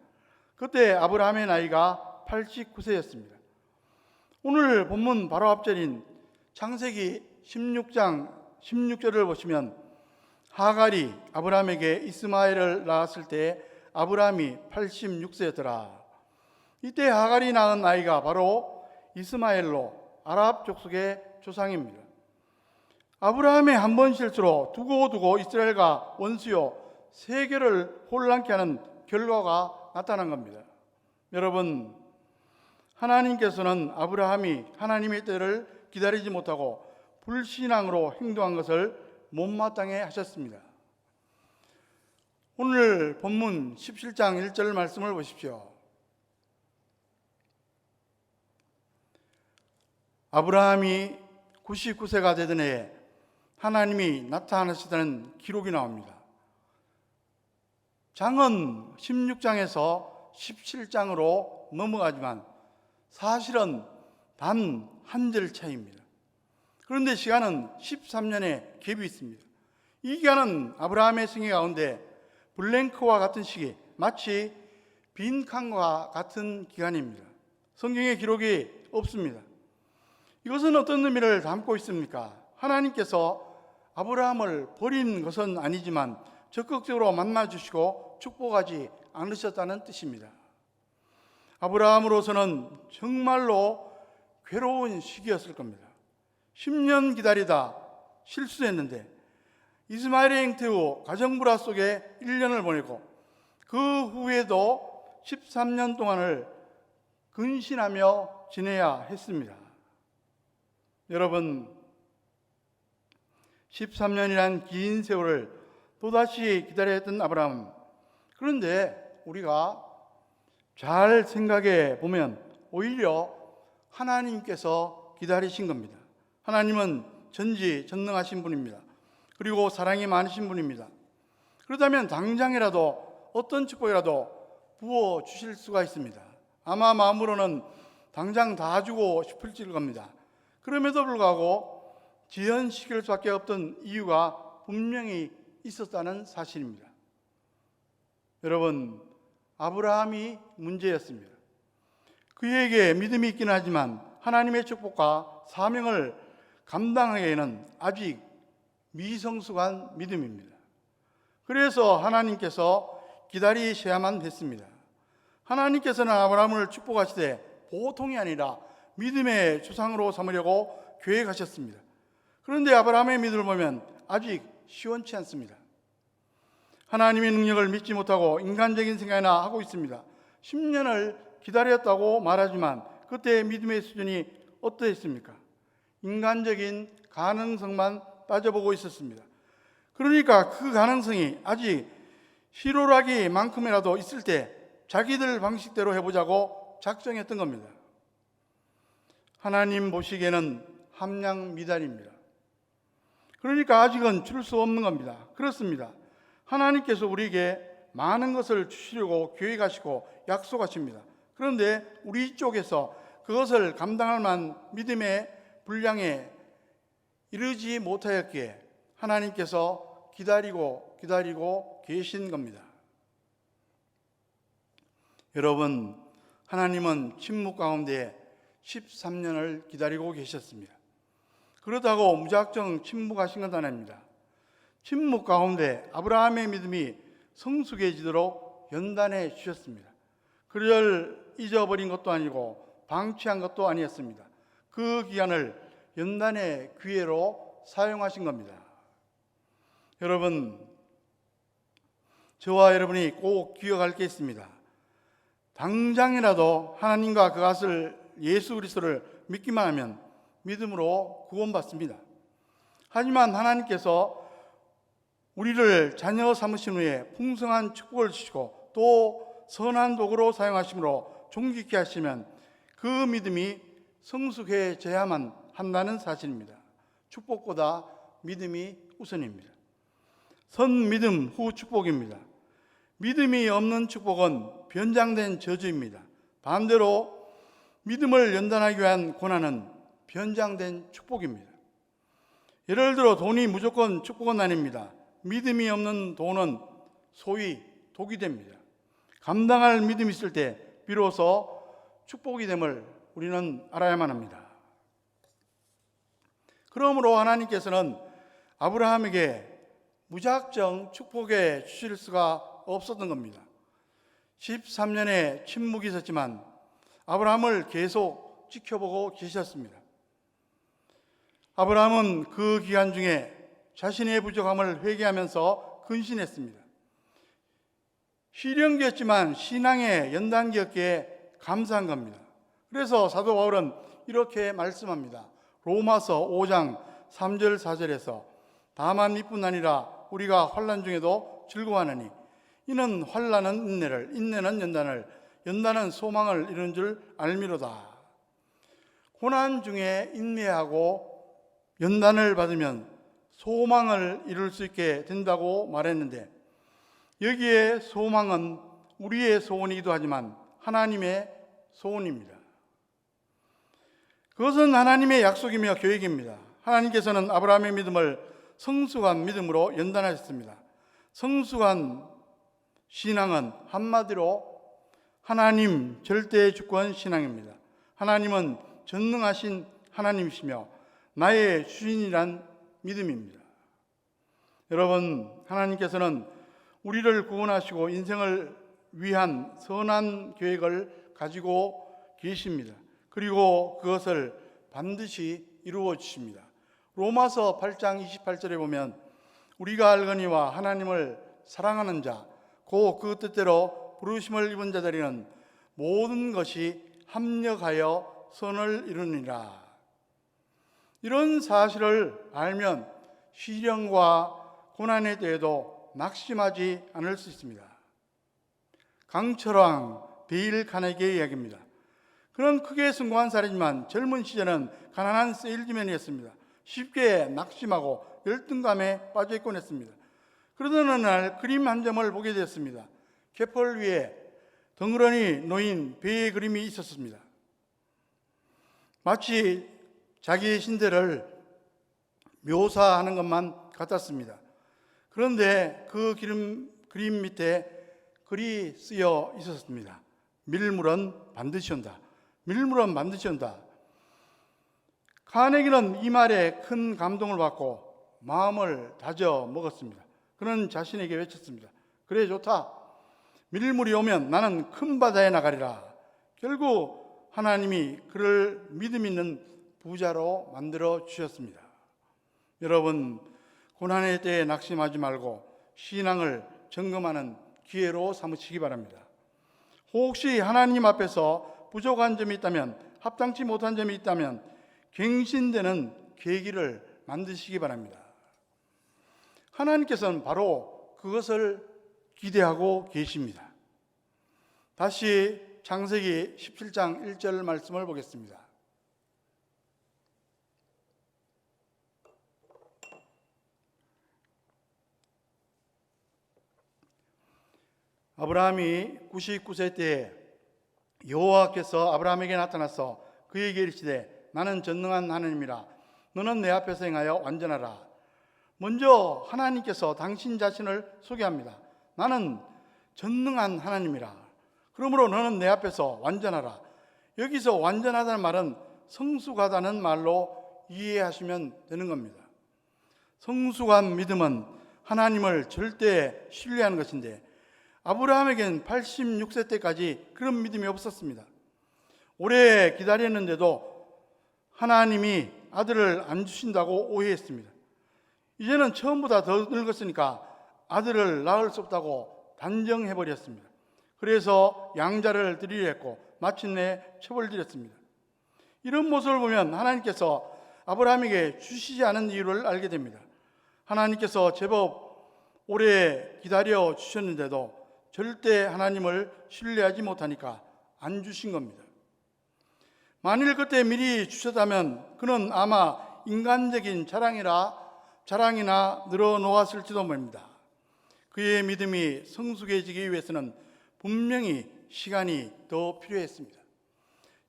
그때 아브라함의 나이가 89세였습니다. 오늘 본문 바로 앞절인 창세기 16장 16절을 보시면 하갈이 아브라함에게 이스마엘을 낳았을 때 아브라함이 86세였더라. 이때 하갈이 낳은 아이가 바로 이스마엘로 아랍 족속의 조상입니다. 아브라함의 한 번 실수로 두고두고 이스라엘과 원수요 세계를 혼란케 하는 결과가 나타난 겁니다. 여러분, 하나님께서는 아브라함이 하나님의 때를 기다리지 못하고 불신앙으로 행동한 것을 못마땅해 하셨습니다. 오늘 본문 17장 1절 말씀을 보십시오. 아브라함이 99세가 되던 해에 하나님이 나타나시다는 기록이 나옵니다. 장은 16장에서 17장으로 넘어가지만 사실은 단 한 절 차이입니다. 그런데 시간은 13년의 갭이 있습니다. 이 기간은 아브라함의 생애 가운데 블랭크와 같은 시기, 마치 빈 칸과 같은 기간입니다. 성경에 기록이 없습니다. 이것은 어떤 의미를 담고 있습니까? 하나님께서 아브라함을 버린 것은 아니지만 적극적으로 만나주시고 축복하지 않으셨다는 뜻입니다. 아브라함으로서는 정말로 괴로운 시기였을 겁니다. 10년 기다리다 실수했는데 이스마엘의 잉태 후 가정불화 속에 1년을 보내고 그 후에도 13년 동안을 근신하며 지내야 했습니다. 여러분, 13년이란 긴 세월을 또다시 기다려야 했던 아브라함. 그런데 우리가 잘 생각해 보면 오히려 하나님께서 기다리신 겁니다. 하나님은 전지전능하신 분입니다. 그리고 사랑이 많으신 분입니다. 그렇다면 당장이라도 어떤 축복이라도 부어 주실 수가 있습니다. 아마 마음으로는 당장 다 주고 싶을지 겁니다. 그럼에도 불구하고 지연시킬 수밖에 없던 이유가 분명히 있었다는 사실입니다. 여러분, 아브라함이 문제였습니다. 그에게 믿음이 있긴 하지만 하나님의 축복과 사명을 감당하기에는 아직 미성숙한 믿음입니다. 그래서 하나님께서 기다리셔야만 했습니다. 하나님께서는 아브라함을 축복하시되 보통이 아니라 믿음의 조상으로 삼으려고 계획하셨습니다. 그런데 아브라함의 믿음을 보면 아직 시원치 않습니다. 하나님의 능력을 믿지 못하고 인간적인 생각이나 하고 있습니다. 10년을 기다렸다고 말하지만 그때의 믿음의 수준이 어떠했습니까? 인간적인 가능성만 따져보고 있었습니다. 그러니까 그 가능성이 아직 실오라기만큼이라도 있을 때 자기들 방식대로 해보자고 작정했던 겁니다. 하나님 보시기에는 함량미달입니다. 그러니까 아직은 줄 수 없는 겁니다. 그렇습니다. 하나님께서 우리에게 많은 것을 주시려고 계획하시고 약속하십니다. 그런데 우리 쪽에서 그것을 감당할 만한 믿음의 분량에 이르지 못하였기에 하나님께서 기다리고 계신 겁니다. 여러분, 하나님은 침묵 가운데 13년을 기다리고 계셨습니다. 그렇다고 무작정 침묵하신 건 아닙니다. 침묵 가운데 아브라함의 믿음이 성숙해지도록 연단해 주셨습니다. 그를 잊어버린 것도 아니고 방치한 것도 아니었습니다. 그 기간을 연단의 기회로 사용하신 겁니다. 여러분, 저와 여러분이 꼭 기억할 게 있습니다. 당장이라도 하나님과 그 아들 예수 그리스도를 믿기만 하면 믿음으로 구원받습니다. 하지만 하나님께서 우리를 자녀 삼으신 후에 풍성한 축복을 주시고 또 선한 도구로 사용하심으로 존귀케 하시면 그 믿음이 성숙해져야만 한다는 사실입니다. 축복보다 믿음이 우선입니다. 선 믿음 후 축복입니다. 믿음이 없는 축복은 변장된 저주입니다. 반대로 믿음을 연단하기 위한 고난은 변장된 축복입니다. 예를 들어 돈이 무조건 축복은 아닙니다. 믿음이 없는 돈은 소위 독이 됩니다. 감당할 믿음이 있을 때 비로소 축복이 됨을 우리는 알아야만 합니다. 그러므로 하나님께서는 아브라함에게 무작정 축복해 주실 수가 없었던 겁니다. 13년의 침묵이 있었지만 아브라함을 계속 지켜보고 계셨습니다. 아브라함은 그 기간 중에 자신의 부족함을 회개하면서 근신했습니다. 시련기였지만 신앙의 연단기였기에 감사한 겁니다. 그래서 사도 바울은 이렇게 말씀합니다. 로마서 5장 3절 4절에서 다만 이뿐 아니라 우리가 환난 중에도 즐거워하느니 이는 환난은 인내를, 인내는 연단을, 연단은 소망을 이루는 줄 알미로다. 고난 중에 인내하고 연단을 받으면 소망을 이룰 수 있게 된다고 말했는데 여기에 소망은 우리의 소원이기도 하지만 하나님의 소원입니다. 그것은 하나님의 약속이며 계획입니다. 하나님께서는 아브라함의 믿음을 성숙한 믿음으로 연단하셨습니다. 성숙한 신앙은 한마디로 하나님 절대 주권 신앙입니다. 하나님은 전능하신 하나님이시며 나의 주인이란 믿음입니다. 여러분, 하나님께서는 우리를 구원하시고 인생을 위한 선한 계획을 가지고 계십니다. 그리고 그것을 반드시 이루어 주십니다. 로마서 8장 28절에 보면 우리가 알거니와 하나님을 사랑하는 자, 곧 그 뜻대로 부르심을 입은 자들에게는 모든 것이 합력하여 선을 이루니라. 이런 사실을 알면 시련과 고난에 대해도 낙심하지 않을 수 있습니다. 강철왕 데일 카네기의 이야기입니다. 그는 크게 성공한 사례지만 젊은 시절은 가난한 세일즈맨이었습니다. 쉽게 낙심하고 열등감에 빠져 있곤 했습니다. 그러던 어느 날 그림 한 점을 보게 되었습니다. 갯벌 위에 덩그러니 놓인 배의 그림이 있었습니다. 마치 자기의 신세를 묘사하는 것만 같았습니다. 그런데 그 그림 밑에 글이 쓰여 있었습니다. 밀물은 반드시 온다. 밀물은 반드시 온다. 카네기는 이 말에 큰 감동을 받고 마음을 다져 먹었습니다. 그는 자신에게 외쳤습니다. 그래, 좋다. 밀물이 오면 나는 큰 바다에 나가리라. 결국 하나님이 그를 믿음 있는 부자로 만들어 주셨습니다. 여러분, 고난의 때에 낙심하지 말고 신앙을 점검하는 기회로 삼으시기 바랍니다. 혹시 하나님 앞에서 부족한 점이 있다면, 합당치 못한 점이 있다면 갱신되는 계기를 만드시기 바랍니다. 하나님께서는 바로 그것을 기대하고 계십니다. 다시 창세기 17장 1절 말씀을 보겠습니다. 아브라함이 99세 때에 여호와께서 아브라함에게 나타나서 그에게 이르시되 나는 전능한 하나님이라 너는 내 앞에서 행하여 완전하라. 먼저 하나님께서 당신 자신을 소개합니다. 나는 전능한 하나님이라. 그러므로 너는 내 앞에서 완전하라. 여기서 완전하다는 말은 성숙하다는 말로 이해하시면 되는 겁니다. 성숙한 믿음은 하나님을 절대 신뢰하는 것인데 아브라함에겐 86세 때까지 그런 믿음이 없었습니다. 오래 기다렸는데도 하나님이 아들을 안 주신다고 오해했습니다. 이제는 처음보다 더 늙었으니까 아들을 낳을 수 없다고 단정해버렸습니다. 그래서 양자를 드리려 했고 마침내 처벌드렸습니다. 이런 모습을 보면 하나님께서 아브라함에게 주시지 않은 이유를 알게 됩니다. 하나님께서 제법 오래 기다려 주셨는데도 절대 하나님을 신뢰하지 못하니까 안 주신 겁니다. 만일 그때 미리 주셨다면 그는 아마 인간적인 자랑이나 늘어놓았을지도 모릅니다. 그의 믿음이 성숙해지기 위해서는 분명히 시간이 더 필요했습니다.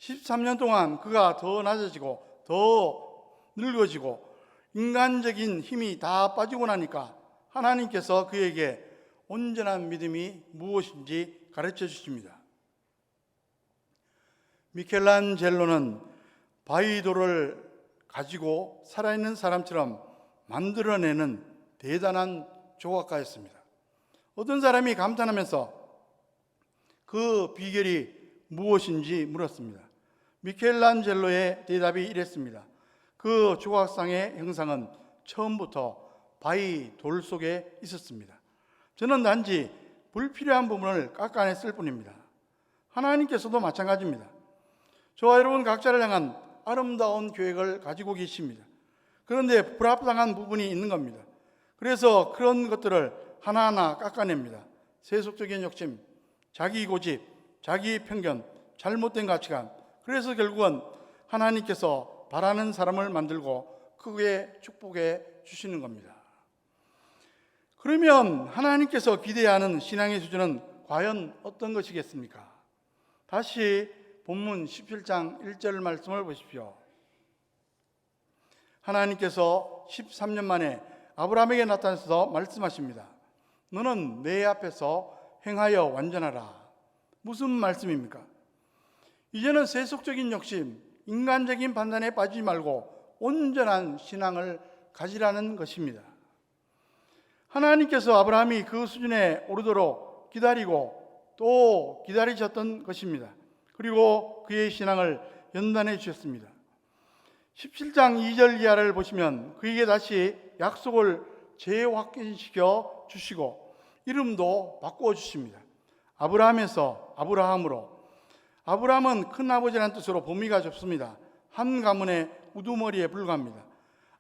13년 동안 그가 더 낮아지고 더 늙어지고 인간적인 힘이 다 빠지고 나니까 하나님께서 그에게 온전한 믿음이 무엇인지 가르쳐 주십니다. 미켈란젤로는 바위돌을 가지고 살아있는 사람처럼 만들어내는 대단한 조각가였습니다. 어떤 사람이 감탄하면서 그 비결이 무엇인지 물었습니다. 미켈란젤로의 대답이 이랬습니다. 그 조각상의 형상은 처음부터 바위돌 속에 있었습니다. 저는 단지 불필요한 부분을 깎아냈을 뿐입니다. 하나님께서도 마찬가지입니다. 저와 여러분 각자를 향한 아름다운 계획을 가지고 계십니다. 그런데 불합당한 부분이 있는 겁니다. 그래서 그런 것들을 하나하나 깎아냅니다. 세속적인 욕심, 자기 고집, 자기 편견, 잘못된 가치관. 그래서 결국은 하나님께서 바라는 사람을 만들고 크게 축복해 주시는 겁니다. 그러면 하나님께서 기대하는 신앙의 수준은 과연 어떤 것이겠습니까? 다시 본문 17장 1절 말씀을 보십시오. 하나님께서 13년 만에 아브라함에게 나타나서 말씀하십니다. 너는 내 앞에서 행하여 완전하라. 무슨 말씀입니까? 이제는 세속적인 욕심, 인간적인 판단에 빠지지 말고 온전한 신앙을 가지라는 것입니다. 하나님께서 아브라함이 그 수준에 오르도록 기다리고 또 기다리셨던 것입니다. 그리고 그의 신앙을 연단해 주셨습니다. 17장 2절 이하를 보시면 그에게 다시 약속을 재확인시켜 주시고 이름도 바꾸어 주십니다. 아브라함에서 아브라함으로. 아브라함은 큰아버지라는 뜻으로 범위가 좁습니다. 한 가문의 우두머리에 불과합니다.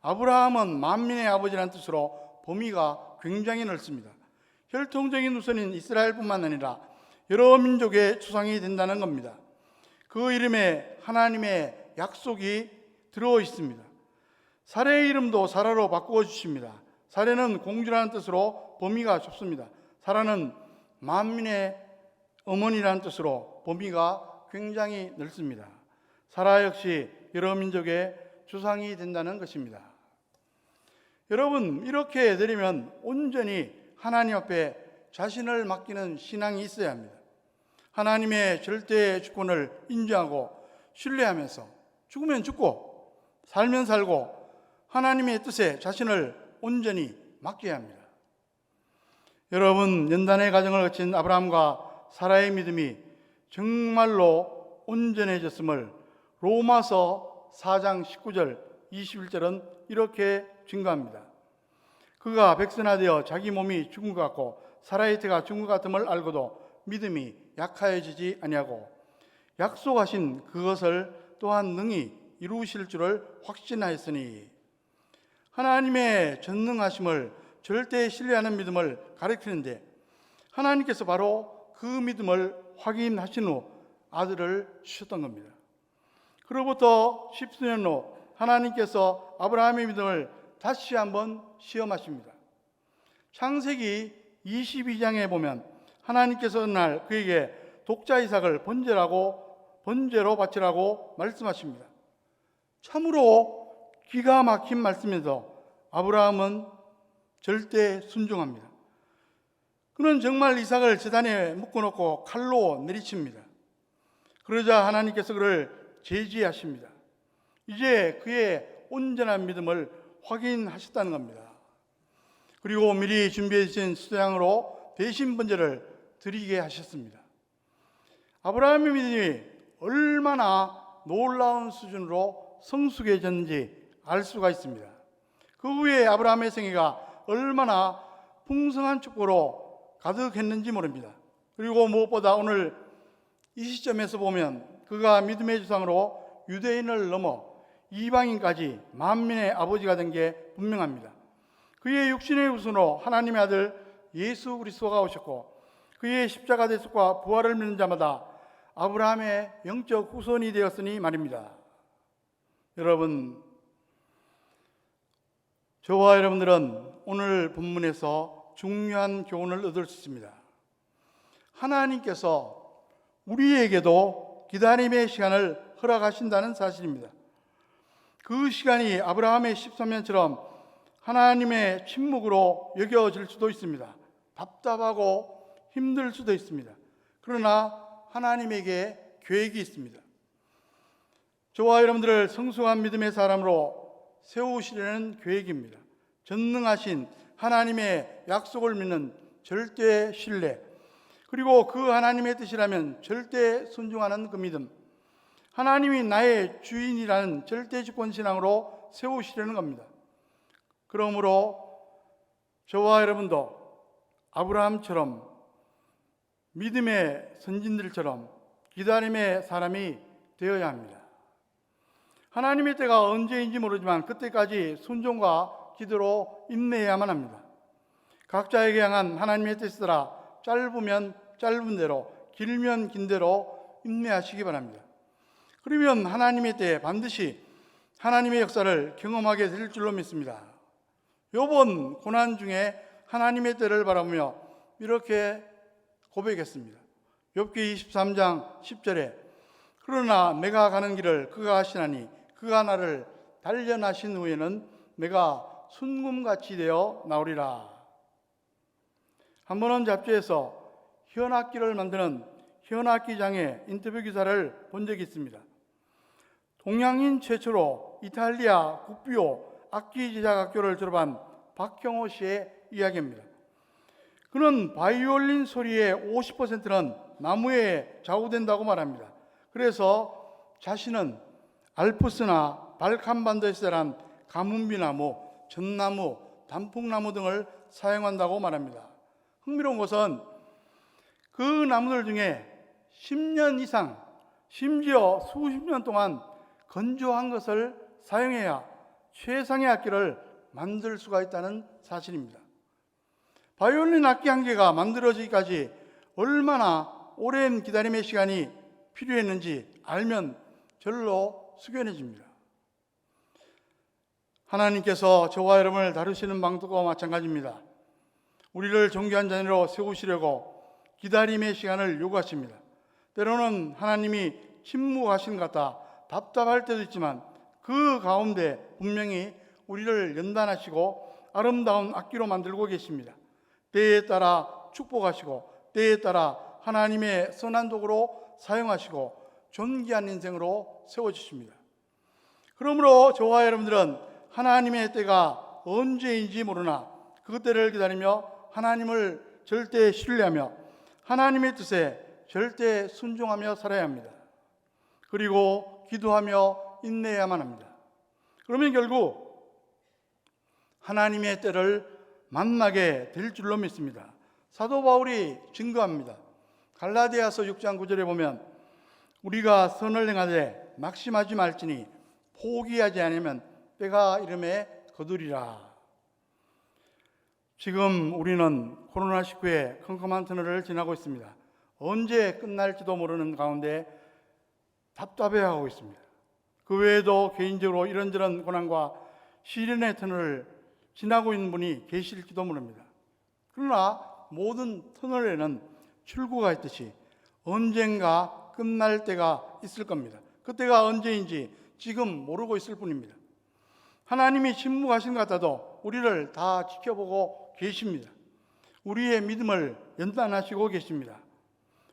아브라함은 만민의 아버지라는 뜻으로 범위가 굉장히 넓습니다. 혈통적인 우선인 이스라엘뿐만 아니라 여러 민족의 추상이 된다는 겁니다. 그 이름에 하나님의 약속이 들어 있습니다. 사레의 이름도 사라로 바꾸어 주십니다. 사레는 공주라는 뜻으로 범위가 좁습니다. 사라는 만민의 어머니라는 뜻으로 범위가 굉장히 넓습니다. 사라 역시 여러 민족의 조상이 된다는 것입니다. 여러분, 이렇게 되려면 온전히 하나님 앞에 자신을 맡기는 신앙이 있어야 합니다. 하나님의 절대 주권을 인정하고 신뢰하면서 죽으면 죽고 살면 살고 하나님의 뜻에 자신을 온전히 맡겨야 합니다. 여러분, 연단의 과정을 거친 아브라함과 사라의 믿음이 정말로 온전해졌음을 로마서 4장 19절 21절은 이렇게 증거합니다. 그가 백선화되어 자기 몸이 죽은 것 같고 사라의 때가 준 것 같음을 알고도 믿음이 약하여지지 아니하고 약속하신 그것을 또한 능히 이루실 줄을 확신하였으니 하나님의 전능하심을 절대 신뢰하는 믿음을 가리키는데 하나님께서 바로 그 믿음을 확인하신 후 아들을 주셨던 겁니다. 그로부터 십수년 후 하나님께서 아브라함의 믿음을 다시 한번 시험하십니다. 창세기 22장에 보면 하나님께서 어느 날 그에게 독자 이삭을 번제로 바치라고 말씀하십니다. 참으로 기가 막힌 말씀에서 아브라함은 절대 순종합니다. 그는 정말 이삭을 제단에 묶어놓고 칼로 내리칩니다. 그러자 하나님께서 그를 제지하십니다. 이제 그의 온전한 믿음을 확인하셨다는 겁니다. 그리고 미리 준비해 주신 수장으로 대신 번제를 드리게 하셨습니다. 아브라함의 믿음이 얼마나 놀라운 수준으로 성숙해졌는지 알 수가 있습니다. 그 후에 아브라함의 생애가 얼마나 풍성한 축복으로 가득했는지 모릅니다. 그리고 무엇보다 오늘 이 시점에서 보면 그가 믿음의 주상으로 유대인을 넘어 이방인까지 만민의 아버지가 된 게 분명합니다. 그의 육신의 후손으로 하나님의 아들 예수 그리스도가 오셨고 그의 십자가 대속과 부활을 믿는 자마다 아브라함의 영적 후손이 되었으니 말입니다. 여러분, 저와 여러분들은 오늘 본문에서 중요한 교훈을 얻을 수 있습니다. 하나님께서 우리에게도 기다림의 시간을 허락하신다는 사실입니다. 그 시간이 아브라함의 13년처럼 하나님의 침묵으로 여겨질 수도 있습니다. 답답하고 힘들 수도 있습니다. 그러나 하나님에게 계획이 있습니다. 저와 여러분들을 성숙한 믿음의 사람으로 세우시려는 계획입니다. 전능하신 하나님의 약속을 믿는 절대 신뢰, 그리고 그 하나님의 뜻이라면 절대 순종하는 그 믿음, 하나님이 나의 주인이라는 절대 주권 신앙으로 세우시려는 겁니다. 그러므로 저와 여러분도 아브라함처럼 믿음의 선진들처럼 기다림의 사람이 되어야 합니다. 하나님의 때가 언제인지 모르지만 그때까지 순종과 기도로 인내해야만 합니다. 각자에게 향한 하나님의 뜻에 따라 짧으면 짧은 대로, 길면 긴 대로 인내하시기 바랍니다. 그러면 하나님의 때에 반드시 하나님의 역사를 경험하게 될 줄로 믿습니다. 이번 고난 중에 하나님의 때를 바라보며 이렇게 고백했습니다. 욥기 23장 10절에 그러나 내가 가는 길을 그가 아시나니 그가 나를 단련하신 후에는 내가 순금같이 되어 나오리라. 한 번은 잡지에서 현악기를 만드는 현악기장의 인터뷰 기사를 본 적이 있습니다. 동양인 최초로 이탈리아 국비오 악기 제작 학교를 졸업한 박형호 씨의 이야기입니다. 그는 바이올린 소리의 50%는 나무에 좌우된다고 말합니다. 그래서 자신은 알프스나 발칸반도에서 자란 가문비나무, 전나무, 단풍나무 등을 사용한다고 말합니다. 흥미로운 것은 그 나무들 중에 10년 이상, 심지어 수십 년 동안 건조한 것을 사용해야 최상의 악기를 만들 수가 있다는 사실입니다. 바이올린 악기 한 개가 만들어지기까지 얼마나 오랜 기다림의 시간이 필요했는지 알면 절로 숙연해집니다. 하나님께서 저와 여러분을 다루시는 방법과 마찬가지입니다. 우리를 존귀한 자녀로 세우시려고 기다림의 시간을 요구하십니다. 때로는 하나님이 침묵하신 것 같아 답답할 때도 있지만 그 가운데 분명히 우리를 연단하시고 아름다운 악기로 만들고 계십니다. 때에 따라 축복하시고 때에 따라 하나님의 선한 도구로 사용하시고 존귀한 인생으로 세워주십니다. 그러므로 저와 여러분들은 하나님의 때가 언제인지 모르나 그 때를 기다리며 하나님을 절대 신뢰하며 하나님의 뜻에 절대 순종하며 살아야 합니다. 그리고 기도하며 인내해야만 합니다. 그러면 결국 하나님의 때를 만나게 될 줄로 믿습니다. 사도 바울이 증거합니다. 갈라디아서 6장 9절에 보면 우리가 선을 행하되 막심하지 말지니 포기하지 않으면 때가 이름에 거두리라. 지금 우리는 코로나19의 컴컴한 터널을 지나고 있습니다. 언제 끝날지도 모르는 가운데 답답해하고 있습니다. 그 외에도 개인적으로 이런저런 고난과 시련의 터널을 지나고 있는 분이 계실지도 모릅니다. 그러나 모든 터널에는 출구가 있듯이 언젠가 끝날 때가 있을 겁니다. 그때가 언제인지 지금 모르고 있을 뿐입니다. 하나님이 침묵하신 것 같아도 우리를 다 지켜보고 계십니다. 우리의 믿음을 연단하시고 계십니다.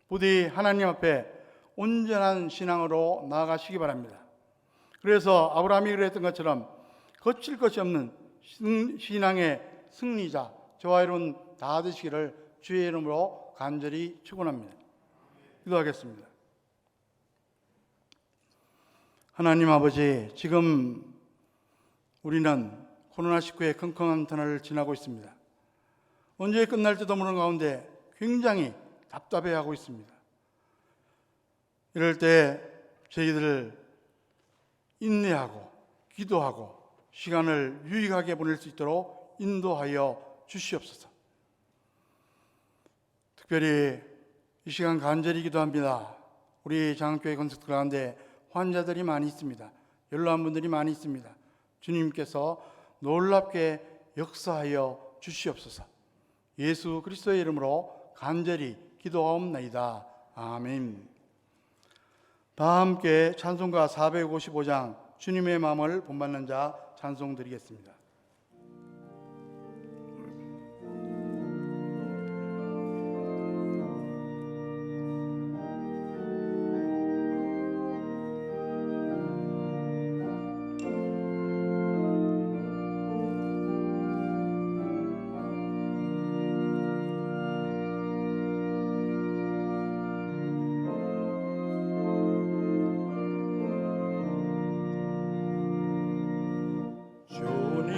부디 하나님 앞에 온전한 신앙으로 나아가시기 바랍니다. 그래서 아브라함이 그랬던 것처럼 거칠 것이 없는 신앙의 승리자 저와 여러분 다 되시기를 주의 이름으로 간절히 축원합니다. 기도하겠습니다. 하나님 아버지, 지금 우리는 코로나19의 컴컴한 터널을 지나고 있습니다. 언제 끝날지도 모르는 가운데 굉장히 답답해하고 있습니다. 이럴 때 저희들 인내하고 기도하고 시간을 유익하게 보낼 수 있도록 인도하여 주시옵소서. 특별히 이 시간 간절히 기도합니다. 우리 장학교회 건축들 가운데 환자들이 많이 있습니다. 연로한 분들이 많이 있습니다. 주님께서 놀랍게 역사하여 주시옵소서. 예수 그리스도의 이름으로 간절히 기도하옵나이다. 아멘. 다 함께 찬송가 455장 주님의 마음을 본받는 자 찬송 드리겠습니다. 주님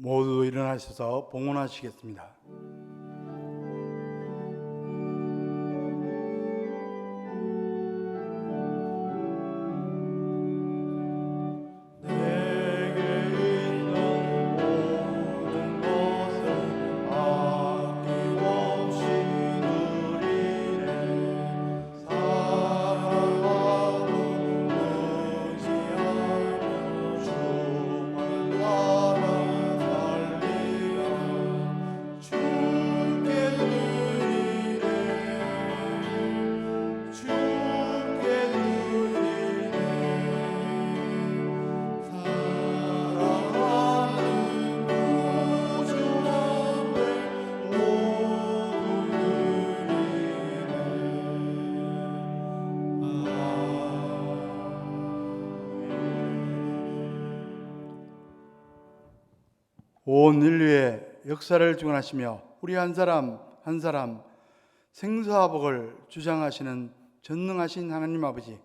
모두 일어나셔서 봉헌하시겠습니다. 온 인류의 역사를 주관하시며 우리 한 사람 한 사람 생사와 복을 주장하시는 전능하신 하나님 아버지,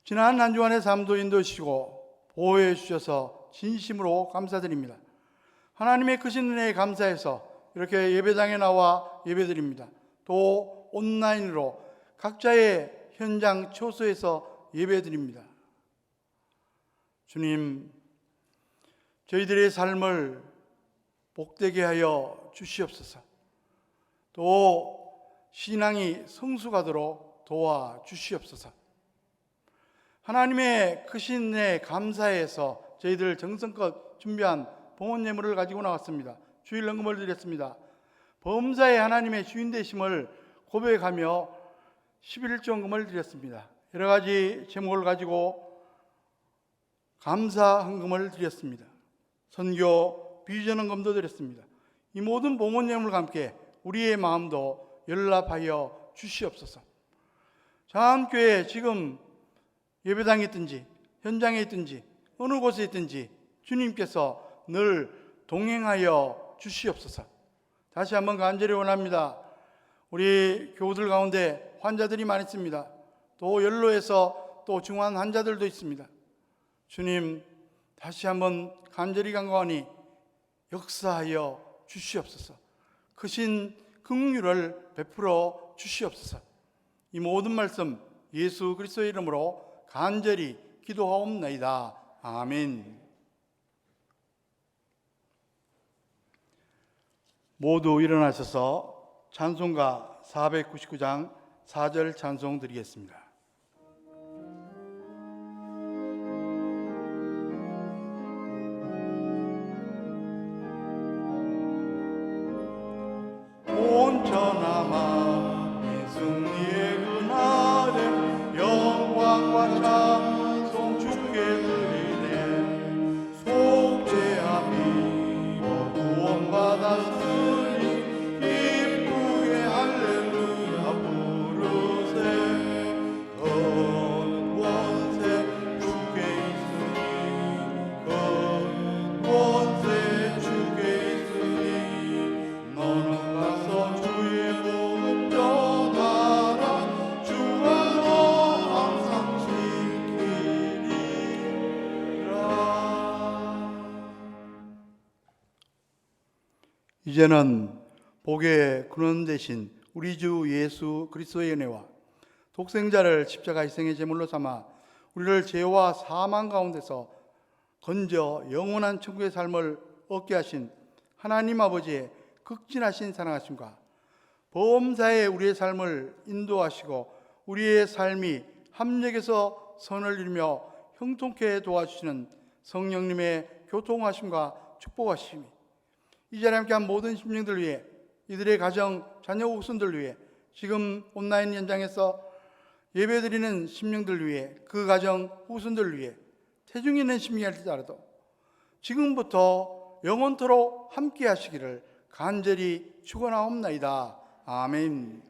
지난 한 주간의 삶도 인도해주시고 보호해 주셔서 진심으로 감사드립니다. 하나님의 크신 은혜에 감사해서 이렇게 예배당에 나와 예배드립니다. 또 온라인으로 각자의 현장 초소에서 예배드립니다. 주님, 저희들의 삶을 복되게 하여 주시옵소서. 또 신앙이 성숙하도록 도와 주시옵소서. 하나님의 크신 은혜에 감사해서 저희들 정성껏 준비한 봉헌 예물을 가지고 나왔습니다. 주일 헌금을 드렸습니다. 범사의 하나님의 주인 되심을 고백하며 11조 헌금을 드렸습니다. 여러 가지 제목을 가지고 감사 헌금을 드렸습니다. 선교 비전 헌금도 드렸습니다. 이 모든 봉헌 예물과 함께 우리의 마음도 연락하여 주시옵소서. 자한교회 지금 예배당에 있든지 현장에 있든지 어느 곳에 있든지 주님께서 늘 동행하여 주시옵소서. 다시 한번 간절히 원합니다. 우리 교우들 가운데 환자들이 많이 있습니다. 또 연로에서 또 중환 환자들도 있습니다. 주님, 다시 한번 간절히 간구하니 역사하여 주시옵소서. 크신 긍휼을 베풀어 주시옵소서. 이 모든 말씀 예수 그리스도의 이름으로 간절히 기도하옵나이다. 아멘. 모두 일어나셔서 찬송가 499장 4절 찬송 드리겠습니다. 온전하마 승리의 그날에 영광과 찬송 주께 드리네. 속죄함이 구원받았으니 기쁘게 할렐루야 부르세. 큰 권세 주께 있으니 큰 권세 주께 있으니 너는 가서 주의 복음 전하라. 주가 너 항상 지키리라. 이제는 복의 근원 되신 우리 주 예수 그리스도의 은혜와 독생자를 십자가 희생의 제물로 삼아 우리를 죄와 사망 가운데서 건져 영원한 천국의 삶을 얻게 하신 하나님 아버지의 극진하신 사랑하심과 범사에 우리의 삶을 인도하시고 우리의 삶이 합력해서 선을 이루며 형통케 도와주시는 성령님의 교통하심과 축복하심이 이 자리에 함께한 모든 심령들 위해, 이들의 가정, 자녀 후손들 위해, 지금 온라인 현장에서 예배드리는 심령들 위해, 그 가정 후손들 위해, 태중에 있는 심령이 할지라도 지금부터 영원토록 함께 하시기를 간절히 축원하옵나이다. 아멘.